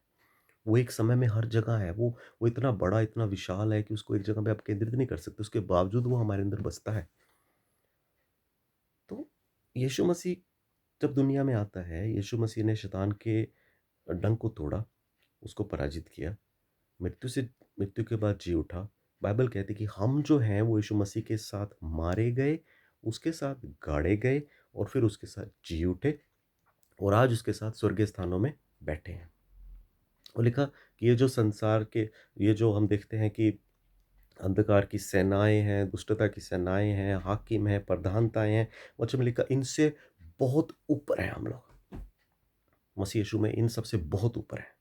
वो एक समय में हर जगह है, वो इतना बड़ा, इतना विशाल है कि उसको एक जगह पे आप केंद्रित नहीं कर सकते, उसके बावजूद वो हमारे अंदर बसता है। तो यीशु मसीह जब दुनिया में आता है, यीशु मसीह ने शैतान के डंक को तोड़ा, उसको पराजित किया, मृत्यु से मृत्यु के बाद जी उठा। बाइबल कहती है कि हम जो हैं वो यीशु मसीह के साथ मारे गए, उसके साथ गाड़े गए और फिर उसके साथ जी उठे और आज उसके साथ स्वर्गीय स्थानों में बैठे हैं। और लिखा कि ये जो संसार के ये जो हम देखते हैं कि अंधकार की सेनाएँ हैं, दुष्टता की सेनाएँ हैं, हाकिम हैं, प्रधानताएँ हैं, वचन में लिखा इनसे बहुत ऊपर हैं हम लोग। मसीह यीशु में इन सब से बहुत ऊपर हैं,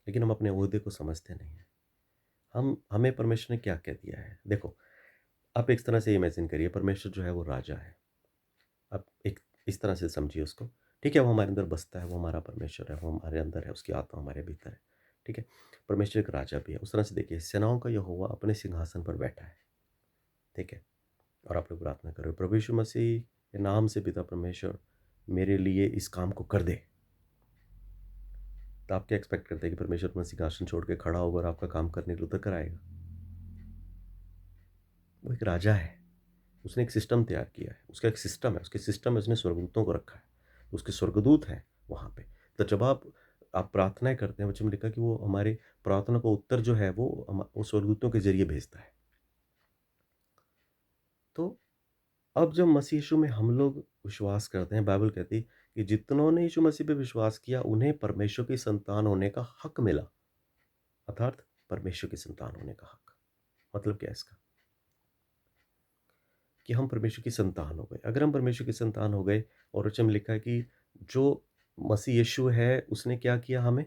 लेकिन हम अपने ओहदे को समझते नहीं हैं। हमें परमेश्वर ने क्या कह दिया है? देखो, आप एक तरह से इमेजिन करिए परमेश्वर जो है वो राजा है। आप एक इस तरह से समझिए उसको। ठीक है, वो हमारे अंदर बसता है, वो हमारा परमेश्वर है, वो हमारे अंदर है, उसकी आत्मा हमारे भीतर है। ठीक है? परमेश्वर एक राजा भी है। उस तरह से देखिए सेनाओं का यहोवा अपने सिंहासन पर बैठा है। ठीक है? और आप लोग प्रार्थना करो, प्रभु यीशु मसीह के नाम से पिता परमेश्वर मेरे लिए इस काम को कर दे। तो आप क्या एक्सपेक्ट करते हैं कि परमेश्वर अपना सिंहासन छोड़ के खड़ा होगा और आपका काम करने के लिए उतर कर आएगा? वो एक राजा है। उसने एक सिस्टम तैयार किया है, उसका एक सिस्टम है, उसके सिस्टम में उसने स्वर्गदूतों को रखा है, उसके स्वर्गदूत हैं वहाँ पे। तो जब आप प्रार्थनाएँ करते हैं, वचन में लिखा कि वो हमारी प्रार्थना का उत्तर जो है वो स्वर्गदूतों के ज़रिए भेजता है। तो अब जब मसीह यीशु में हम लोग विश्वास करते हैं, बाइबल कहती है कि जितनों ने यीशु मसीह पे विश्वास किया, उन्हें परमेश्वर की संतान होने का हक मिला, अर्थात परमेश्वर की संतान होने का हक। मतलब क्या है इसका? कि हम परमेश्वर की संतान हो गए। अगर हम परमेश्वर की संतान हो गए और वचन में लिखा है कि जो मसीह यीशु है उसने क्या किया हमें?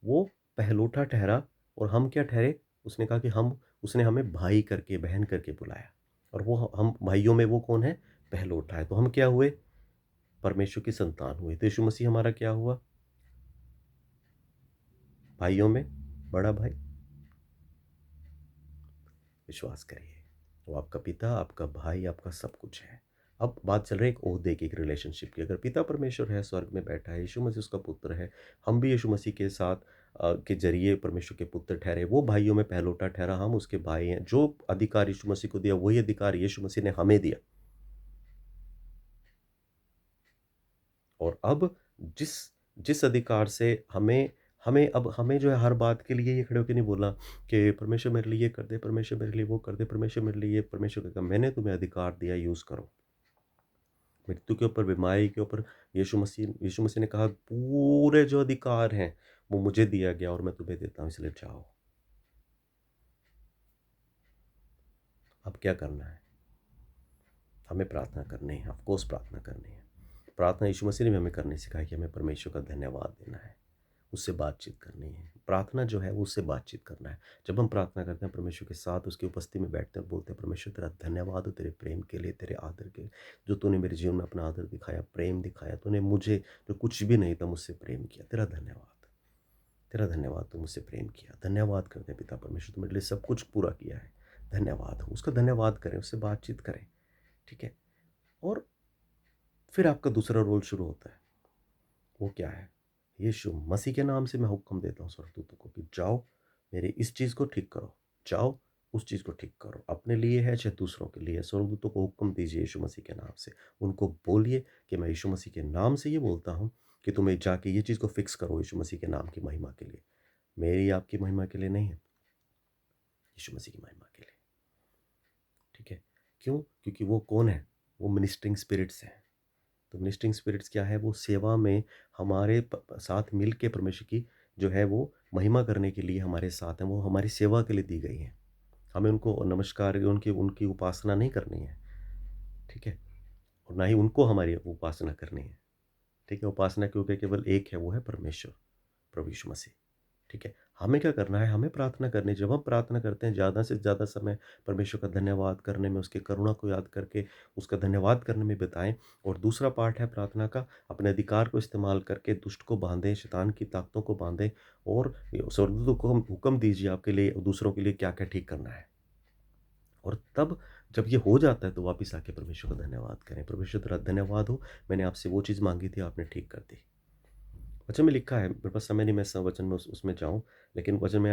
वो पहलौठा ठहरा और हम क्या ठहरे? उसने कहा कि हम उसने हमें भाई करके, बहन करके बुलाया और वो हम भाइयों में वो कौन है? पहलौठा है। तो हम क्या हुए? परमेश्वर की संतान हुए। तो यीशु मसीह हमारा क्या हुआ? भाइयों में बड़ा भाई। विश्वास करिए। वो आपका पिता, आपका भाई, आपका सब कुछ है। अब बात चल रही है एक ओहदे की, एक रिलेशनशिप की। अगर पिता परमेश्वर है, स्वर्ग में बैठा है, यीशु मसीह उसका पुत्र है, हम भी यीशु मसीह के साथ के ज़रिए परमेश्वर के पुत्र ठहरे, वो भाइयों में पहलौठा ठहरा, हम उसके भाई हैं। जो अधिकार यीशु मसीह को दिया, वही अधिकार यीशु मसीह ने हमें दिया। और अब जिस जिस अधिकार से हमें हमें अब हमें जो है हर बात के लिए ये खड़े होके नहीं बोलना कि परमेश्वर मेरे लिए ये कर दे, परमेश्वर मेरे लिए वो कर दे, परमेश्वर मेरे लिए ये, परमेश्वर का काम मैंने तुम्हें अधिकार दिया, यूज़ करो। मृत्यु के ऊपर, बीमारी के ऊपर यीशु मसीह ने कहा पूरे जो अधिकार हैं वो मुझे दिया गया और मैं तुम्हें देता हूँ, इसलिए जाओ। अब क्या करना है? हमें प्रार्थना करनी है, ऑफ कोर्स प्रार्थना करनी है। प्रार्थना यीशु मसीह ने भी हमें करनी सिखाई कि हमें परमेश्वर का धन्यवाद देना है, उससे बातचीत करनी है। प्रार्थना जो है वो उससे बातचीत करना है। जब हम प्रार्थना करते हैं परमेश्वर के साथ उसकी उपस्थिति में बैठते हैं और बोलते हैं परमेश्वर तेरा धन्यवाद हो तेरे प्रेम के लिए, तेरे आदर के लिए, जो तूने मेरे जीवन में अपना आदर दिखाया, प्रेम दिखाया, तूने मुझे जो कुछ भी नहीं था मुझसे प्रेम किया, तेरा धन्यवाद। तेरा धन्यवाद, तू मुझसे प्रेम किया। धन्यवाद करते हैं पिता परमेश्वर, तू मेरे लिए सब कुछ पूरा किया है। धन्यवाद हो, उसका धन्यवाद करें, उससे बातचीत करें। ठीक है? और फिर आपका दूसरा रोल शुरू होता है। वो क्या है? यीशु मसीह के नाम से मैं हुक्म देता हूँ स्वर्गदूतों को कि जाओ मेरी इस चीज़ को ठीक करो, जाओ उस चीज़ को ठीक करो। अपने लिए है चाहे दूसरों के लिए है, स्वर्गदूतों को हुक्म दीजिए यीशु मसीह के नाम से। उनको बोलिए कि मैं यीशु मसीह के नाम से ये बोलता हूँ कि तुम्हें जाके ये चीज़ को फिक्स करो यीशु मसीह के नाम की महिमा के लिए। मेरी आपकी महिमा के लिए नहीं है, यीशु मसीह की महिमा के लिए। ठीक है? क्यों? क्योंकि वो कौन है? वो मिनिस्टरिंग स्पिरिट्स हैं। तो मिनिस्टरिंग स्पिरिट्स क्या है? वो सेवा में हमारे साथ मिल के परमेश्वर की जो है वो महिमा करने के लिए हमारे साथ हैं, वो हमारी सेवा के लिए दी गई हैं। हमें उनको नमस्कार उनकी उनकी उपासना नहीं करनी है। ठीक है? और ना ही उनको हमारी उपासना करनी है। ठीक है? उपासना क्योंकि केवल एक है, वो है परमेश्वर, प्रभु यीशु मसीह। ठीक है? हमें क्या करना है? हमें प्रार्थना करनी है। जब हम प्रार्थना करते हैं, ज़्यादा से ज़्यादा समय परमेश्वर का धन्यवाद करने में, उसकी करुणा को याद करके उसका धन्यवाद करने में बिताएँ। और दूसरा पार्ट है प्रार्थना का, अपने अधिकार को इस्तेमाल करके दुष्ट को बाँधें, शैतान की ताकतों को बाँधें और स्वर्गदूतों को हम हुक्म दीजिए आपके लिए, दूसरों के लिए क्या-क्या ठीक करना है। और तब जब ये हो जाता है, तो वापिस आके परमेश्वर का धन्यवाद करें। परमेश्वर तेरा धन्यवाद हो, मैंने आपसे वो चीज़ माँगी थी, आपने ठीक कर दी। वचन में लिखा है, मेरे पास समय नहीं मैं सब वचन में उसमें जाऊँ, लेकिन वचन में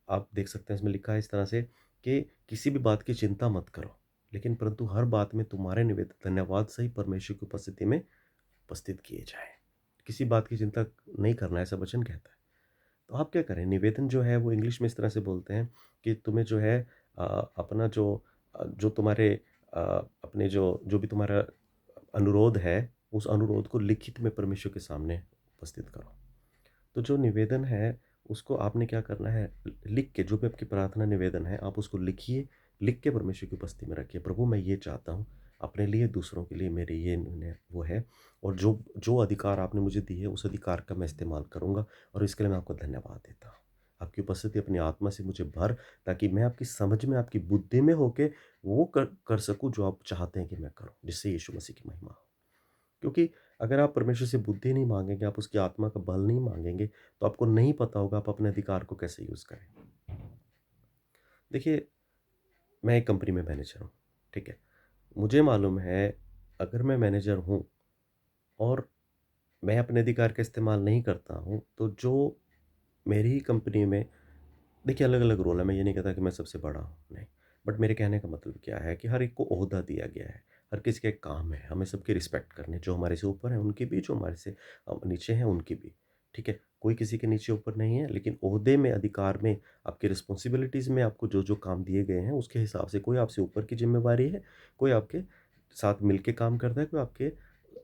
आप देख सकते हैं इसमें लिखा है इस तरह से कि किसी भी बात की चिंता मत करो, लेकिन परंतु हर बात में तुम्हारे निमित्त धन्यवाद सही परमेश्वर की उपस्थिति में उपस्थित किए जाएँ। किसी बात की चिंता नहीं करना ऐसा वचन कहता है। तो आप क्या करें निवेदन जो है वो इंग्लिश में इस तरह से बोलते हैं कि तुम्हें जो है अपना जो तुम्हारे अपने जो भी तुम्हारा अनुरोध है, उस अनुरोध को लिखित में परमेश्वर के सामने उपस्थित करो। तो जो निवेदन है, उसको आपने क्या करना है, लिख के जो भी आपकी प्रार्थना निवेदन है, आप उसको लिखिए, लिख के परमेश्वर की उपस्थिति में रखिए। प्रभु मैं ये चाहता हूँ, अपने लिए, दूसरों के लिए मेरे ये न वो है और जो जो अधिकार आपने मुझे दी है, उस अधिकार का मैं इस्तेमाल करूँगा और इसके लिए मैं आपको धन्यवाद देता हूँ। आपकी उपस्थिति अपनी आत्मा से मुझे भर, ताकि मैं आपकी समझ में, आपकी बुद्धि में होके वो कर सकूँ जो आप चाहते हैं कि मैं करूँ, जिससे यीशु मसीह की महिमा हो। क्योंकि अगर आप परमेश्वर से बुद्धि नहीं माँगेंगे, आप उसकी आत्मा का बल नहीं माँगेंगे, तो आपको नहीं पता होगा आप अपने अधिकार को कैसे यूज़ करें। देखिए, मैं एक कंपनी में मैनेजर हूँ, ठीक है? मुझे मालूम है अगर मैं मैनेजर हूँ और मैं अपने अधिकार का इस्तेमाल नहीं करता हूँ, तो जो मेरी ही कंपनी में देखिए अलग-अलग रोल है, मैं ये नहीं कहता कि मैं सबसे बड़ा हूँ, नहीं। बट मेरे कहने का मतलब क्या है कि हर एक को ओहदा दिया गया है, हर किसी का एक काम है, हमें सबकी रिस्पेक्ट करनी है, जो हमारे से ऊपर हैं उनकी भी, जो हमारे से नीचे हैं उनकी भी, ठीक है? कोई किसी के नीचे ऊपर नहीं है, लेकिन ओहदे में, अधिकार में, आपकी रिस्पॉन्सिबिलिटीज़ में आपको जो-जो काम दिए गए हैं, उसके हिसाब से कोई आपसे ऊपर की ज़िम्मेवारी है, कोई आपके साथ मिल के काम करता है, कोई आपके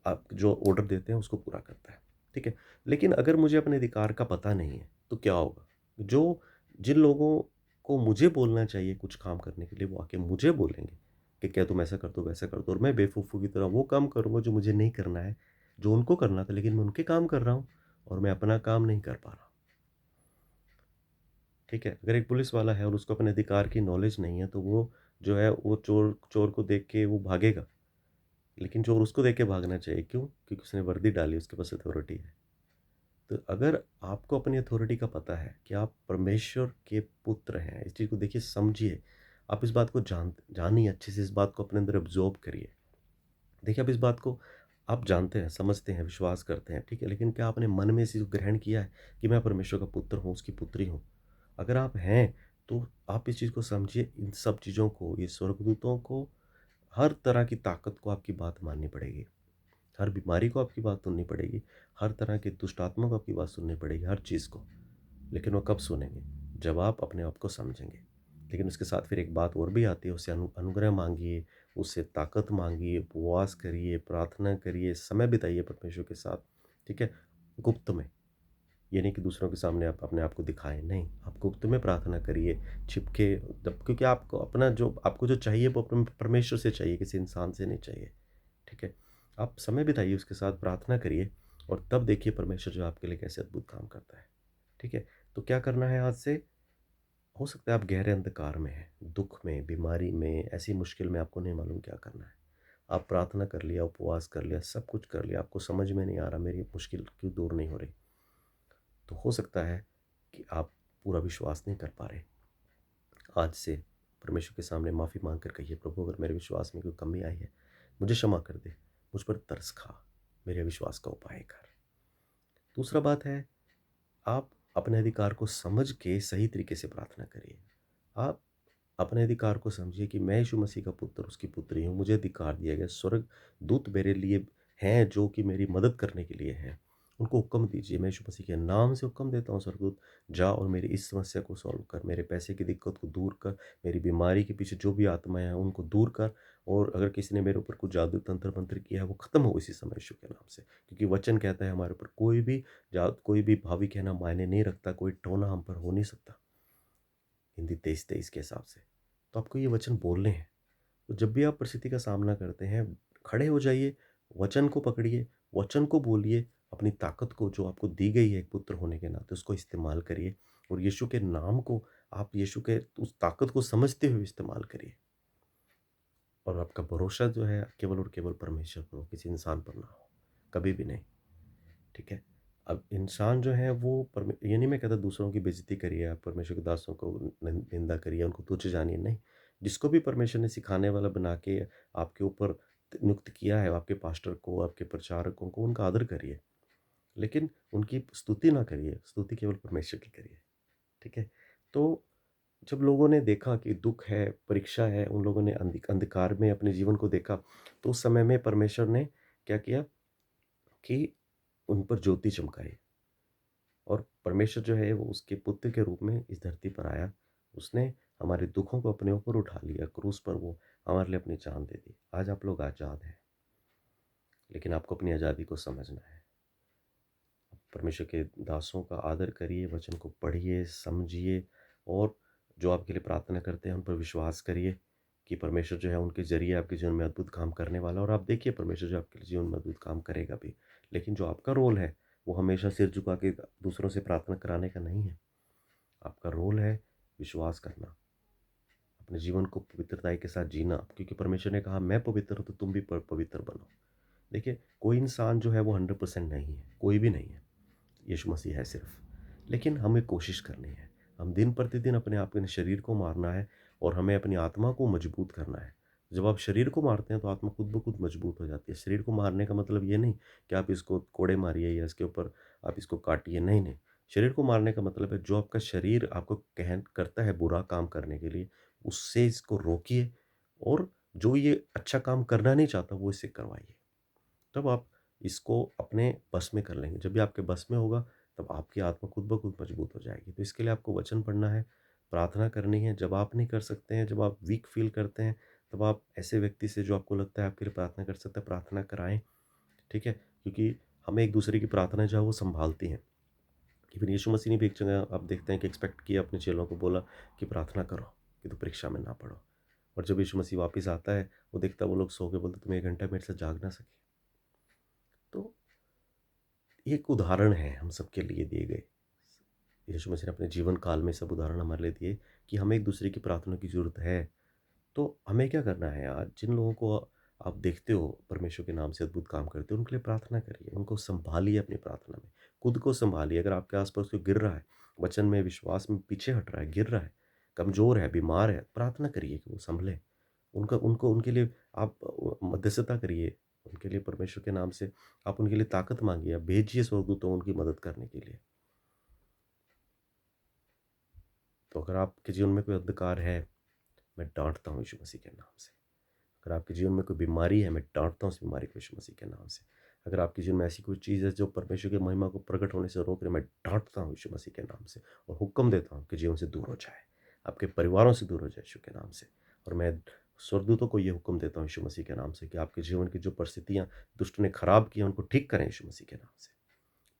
आप जो ऑर्डर देते हैं उसको पूरा करता है, ठीक है? लेकिन अगर मुझे अपने अधिकार का पता नहीं है, तो क्या होगा? जो जिन लोगों को मुझे बोलना चाहिए कुछ काम करने के लिए, वो आके मुझे बोलेंगे कि क्या तुम ऐसा कर दो, वैसा कर दो और मैं बेवकूफ़ों की तरह वो काम करूँगा जो मुझे नहीं करना है, जो उनको करना था लेकिन मैं उनके काम कर रहा हूँ और मैं अपना काम नहीं कर पा रहा हूँ, ठीक है? अगर एक पुलिस वाला है और उसको अपने अधिकार की नॉलेज नहीं है, तो वो जो है वो चोर चोर को देख के वो भागेगा, लेकिन चोर उसको देख के भागना चाहिए, क्यों? क्योंकि उसने वर्दी डाली, उसके पास अथॉरिटी है। तो अगर आपको अपनी अथॉरिटी का पता है कि आप परमेश्वर के पुत्र हैं, इस चीज़ को देखिए समझिए। आप इस बात को जानिए अच्छे से, इस बात को अपने अंदर अब्ज़ॉर्ब करिए। देखिए, आप इस बात को आप जानते हैं, समझते हैं, विश्वास करते हैं, ठीक है? लेकिन क्या आपने मन में इस चीज़ को ग्रहण किया है कि मैं परमेश्वर का पुत्र हूँ, उसकी पुत्री हूँ? अगर आप हैं, तो आप इस चीज़ को समझिए, इन सब चीज़ों को, ये स्वर्गदूतों को, हर तरह की ताकत को आपकी बात माननी पड़ेगी। हर बीमारी को आपकी बात सुननी पड़ेगी, हर तरह के दुष्ट आत्मा को आपकी बात सुननी पड़ेगी, हर चीज़ को। लेकिन वो कब सुनेंगे? जब आप अपने आप को समझेंगे। लेकिन उसके साथ फिर एक बात और भी आती है, उससे अनुग्रह माँगिए, उससे ताकत माँगिए, उपवास करिए, प्रार्थना करिए, समय बिताइए परमेश्वर के साथ, ठीक है? गुप्त में, ये नहीं कि दूसरों के सामने आप अपने आप को दिखाएँ, नहीं। आप गुप्त में प्रार्थना करिए, छिप के, जब क्योंकि आपको अपना जो आपको जो चाहिए वो परमेश्वर से चाहिए, किसी इंसान से नहीं चाहिए। ठीक है? आप समय बिताइए उसके साथ, प्रार्थना करिए और तब देखिए परमेश्वर जो आपके लिए कैसे अद्भुत काम करता है। ठीक है? तो क्या करना है आज से? हो सकता है आप गहरे अंधकार में हैं, दुःख में, बीमारी में, ऐसी मुश्किल में आपको नहीं मालूम क्या करना है। आप प्रार्थना कर लिया, उपवास कर लिया, सब कुछ कर लिया, आपको समझ में नहीं आ रहा मेरी मुश्किल क्यों दूर नहीं हो रही। तो हो सकता है कि आप पूरा विश्वास नहीं कर पा रहे। आज से परमेश्वर के सामने माफ़ी माँग कर कहिए, प्रभु अगर मेरे विश्वास में कोई कमी आई है, मुझे क्षमा कर दे, मुझ पर तरस खा, मेरे विश्वास का उपाय कर। दूसरा बात है, आप अपने अधिकार को समझ के सही तरीके से प्रार्थना करिए। आप अपने अधिकार को समझिए कि मैं यीशु मसीह का पुत्र, उसकी पुत्री हूँ, मुझे अधिकार दिया गया, स्वर्ग दूत मेरे लिए हैं जो कि मेरी मदद करने के लिए हैं। उनको हुक्म दीजिए, मैं यीशु मसीह के नाम से हुक्म देता हूँ स्वर्गदूत, जा और मेरी इस समस्या को सॉल्व कर, मेरे पैसे की दिक्कत को दूर कर, मेरी बीमारी के पीछे जो भी आत्माएँ हैं उनको दूर कर और अगर किसी ने मेरे ऊपर कुछ जादू तंत्र-मंत्र किया है वो ख़त्म हो इसी समय यीशु के नाम से। क्योंकि वचन कहता है हमारे ऊपर कोई भी भावी कहना मायने नहीं रखता, कोई टोना हम पर हो नहीं सकता। हिंदी 23-23 के हिसाब से। तो आपको ये वचन बोलने हैं। तो जब भी आप परिस्थिति का सामना करते हैं, खड़े हो जाइए, वचन को पकड़िए, वचन को बोलिए, अपनी ताकत को जो आपको दी गई है एक पुत्र होने के नाते उसको इस्तेमाल करिए और यीशु के नाम को आप यीशु के उस ताकत को समझते हुए इस्तेमाल करिए। और आपका भरोसा जो है केवल और केवल परमेश्वर पर हो, किसी इंसान पर ना हो, कभी भी नहीं। ठीक है? अब इंसान जो है वो ये नहीं मैं कहता दूसरों की बेइज़्ज़ती करिए, आप परमेश्वर के दासों को निंदा करिए, उनको तुच्छ जानिए, नहीं। जिसको भी परमेश्वर ने सिखाने वाला बना के आपके ऊपर नियुक्त किया है, आपके पास्टर को, आपके प्रचारकों को, उनका आदर करिए। लेकिन उनकी स्तुति ना करिए, स्तुति केवल परमेश्वर की करिए। ठीक है? तो जब लोगों ने देखा कि दुःख है, परीक्षा है, उन लोगों ने अंधकार में अपने जीवन को देखा, तो उस समय में परमेश्वर ने क्या किया? कि उन पर ज्योति चमकाए। और परमेश्वर जो है वो उसके पुत्र के रूप में इस धरती पर आया। उसने हमारे दुखों को अपने ऊपर उठा लिया, क्रूस पर वो हमारे लिए अपनी जान दे दी। आज आप लोग आज़ाद हैं, लेकिन आपको अपनी आज़ादी को समझना है। परमेश्वर के दासों का आदर करिए, वचन को पढ़िए, समझिए, और जो आपके लिए प्रार्थना करते हैं उन पर विश्वास करिए कि परमेश्वर जो है उनके ज़रिए आपके जीवन में अद्भुत काम करने वाला है। और आप देखिए परमेश्वर जो आपके जीवन में अद्भुत काम करेगा भी। लेकिन जो आपका रोल है वो हमेशा सिर झुका के दूसरों से प्रार्थना कराने का नहीं है। आपका रोल है विश्वास करना, अपने जीवन को पवित्रताई के साथ जीना, क्योंकि परमेश्वर ने कहा मैं पवित्र हूँ तो तुम भी पवित्र बनो। देखिए कोई इंसान जो है वो 100% नहीं है, कोई भी नहीं है, यीशु मसीह है सिर्फ। लेकिन हमें कोशिश करनी है, हम दिन प्रतिदिन अपने आप के शरीर को मारना है और हमें अपनी आत्मा को मजबूत करना है। जब आप शरीर को मारते हैं तो आत्मा खुद ब खुद मजबूत हो जाती है। शरीर को मारने का मतलब ये नहीं कि आप इसको कोड़े मारिए या इसके ऊपर आप इसको काटिए, नहीं नहीं। शरीर को मारने का मतलब है जो आपका शरीर आपको कह करता है बुरा काम करने के लिए, उससे इसको रोकिए, और जो ये अच्छा काम करना नहीं चाहता वो इससे करवाइए। तब आप इसको अपने बस में कर लेंगे। जब भी आपके बस में होगा तब आपकी आत्मा खुद ब खुद मजबूत हो जाएगी। तो इसके लिए आपको वचन पढ़ना है, प्रार्थना करनी है। जब आप नहीं कर सकते हैं, जब आप वीक फ़ील करते हैं, तब आप ऐसे व्यक्ति से जो आपको लगता है आपके लिए प्रार्थना कर सकता है, प्रार्थना कराएँ, ठीक है? क्योंकि हमें एक-दूसरे की प्रार्थना जो है वो सँभालती हैं। इवन यीशु मसीह ने भी एक जगह आप देखते हैं कि एक्सपेक्ट किया, अपने चेलों को बोला कि प्रार्थना करो कि तू परीक्षा में ना पड़ो। और जब यीशु मसीह वापस आता है, वो देखता है वो लोग सो गए, बोलते तुम 1 घंटा मेरे साथ जाग ना सके। तो एक उदाहरण है हम सबके लिए दिए गए। यीशु मसीह ने अपने जीवन काल में सब उदाहरण हमारे लिए दिए कि हमें एक दूसरे की प्रार्थना की ज़रूरत है। तो हमें क्या करना है आज, जिन लोगों को आप देखते हो परमेश्वर के नाम से अद्भुत काम करते हो, उनके लिए प्रार्थना करिए, उनको सँभालिए अपनी प्रार्थना में। खुद को सँभालिए, अगर आपके आस-पास कोई गिर रहा है, वचन में, विश्वास में पीछे हट रहा है, गिर रहा है, कमज़ोर है, बीमार है, प्रार्थना करिए कि वो सँभले। उनका उनको उनके लिए आप मध्यस्थता करिए, उनके लिए परमेश्वर के नाम से आप उनके लिए ताकत माँगिए, आप भेजिए स्वर्गदूतों उनकी मदद करने के लिए। तो अगर आपके जीवन में कोई अंधकार है, मैं डाँटता हूँ यीशु मसीह के नाम से। अगर आपके जीवन में कोई बीमारी है, मैं डाँटता हूँ उस बीमारी को यीशु मसीह के नाम से। अगर आपके जीवन में ऐसी कोई चीज़ है जो परमेश्वर की महिमा को प्रकट होने से रोक रही है, मैं डाँटता हूँ यीशु मसीह के नाम से और हुक्म देता हूँ आपके जीवन से दूर हो जाए, आपके परिवारों से दूर हो जाए यीशु के नाम से। और मैं स्वर्गदूतों को ये हुक्म देता हूँ यीशु मसीह के नाम से कि आपके जीवन की जो परिस्थितियाँ दुष्ट ने खराब की हैं, उनको ठीक करें यीशु मसीह के नाम से।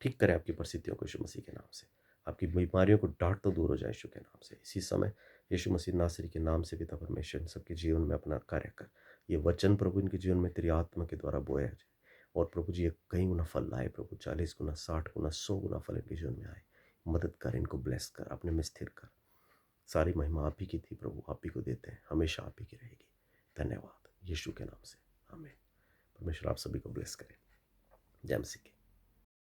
ठीक करें आपकी परिस्थितियों को यीशु मसीह के नाम से। आपकी बीमारियों को डाँट तो दूर हो जाए यीशु के नाम से। इसी समय यीशु मसीह नासरी के नाम से पिता परमेश्वर इन सबके जीवन में अपना कार्य कर। ये वचन प्रभु इनके जीवन में तेरी आत्मा के द्वारा बोया जाए और प्रभु जी ये कई गुना फल लाए प्रभु, 40 गुना, 60 गुना, 100 गुना फल इनके जीवन में आए। मदद कर, इनको ब्लेस कर, अपने में स्थिर कर। सारी महिमा आप ही की थी प्रभु, आप ही को देते हैं, हमेशा आप ही की रहेगी। धन्यवाद यीशु के नाम से, आमीन। परमेश्वर आप सभी को ब्लेस करे। जय मसीह की।